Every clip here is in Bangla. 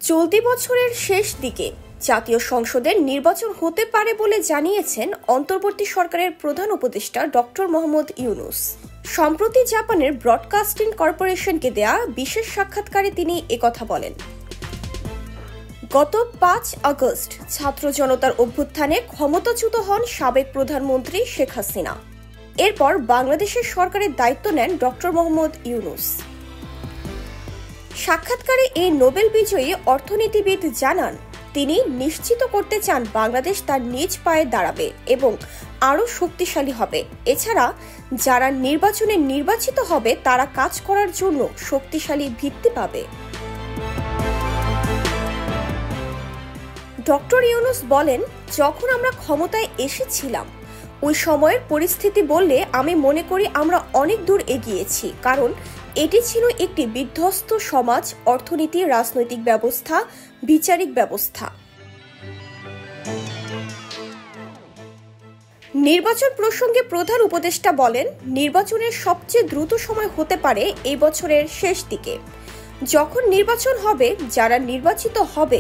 চলতি বছরের শেষ দিকে জাতীয় সংসদের নির্বাচন হতে পারে বলে জানিয়েছেন অন্তর্বর্তী সরকারের প্রধান উপদেষ্টা ডক্টর মোহাম্মদ ইউনূস। সম্প্রতি জাপানের ব্রডকাস্টিং কর্পোরেশনকে দেয়া বিশেষ সাক্ষাৎকারে তিনি একথা বলেন। গত ৫ আগস্ট ছাত্র জনতার অভ্যুত্থানে ক্ষমতাচ্যুত হন সাবেক প্রধানমন্ত্রী শেখ হাসিনা। এরপর বাংলাদেশের সরকারের দায়িত্ব নেন ডক্টর মোহাম্মদ ইউনূস। সাক্ষাৎকারে এই নোবেল বিজয়ী অর্থনীতিবিদ জানান, তিনি নিশ্চিত করতে চান বাংলাদেশ তার নিজ পায়ে দাঁড়াবে এবং আরও শক্তিশালী হবে। এছাড়া যারা নির্বাচনে নির্বাচিত হবে তারা কাজ করার জন্য শক্তিশালী ভিত্তি পাবে। ডক্টর ইউনূস বলেন, যখন আমরা ক্ষমতায় এসেছিলাম ওই সময়ের পরিস্থিতি বললে আমি মনে করি আমরা অনেক দূর এগিয়েছি, কারণ এটি ছিল একটি বিধ্বস্ত সমাজ, অর্থনীতি, রাজনৈতিক ব্যবস্থা, বিচারিক ব্যবস্থা। নির্বাচন প্রসঙ্গে প্রধান উপদেষ্টা বলেন, নির্বাচনের সবচেয়ে দ্রুত সময় হতে পারে এই বছরের শেষ দিকে। যখন নির্বাচন হবে, যারা নির্বাচিত হবে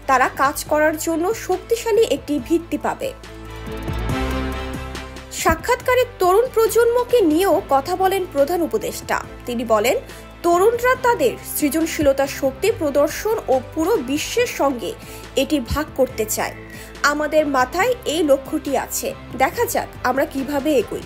তারা কাজ করার জন্য শক্তিশালী একটি ভিত্তি পাবে। সাক্ষাৎকারে তরুণ প্রজন্মকে নিয়েও কথা বলেন প্রধান উপদেষ্টা। তিনি বলেন, তরুণরা তাদের সৃজনশীলতার শক্তি প্রদর্শন ও পুরো বিশ্বের সঙ্গে এটি ভাগ করতে চায়। আমাদের মাথায় এই লক্ষ্যটি আছে, দেখা যাক আমরা কিভাবে এগোই।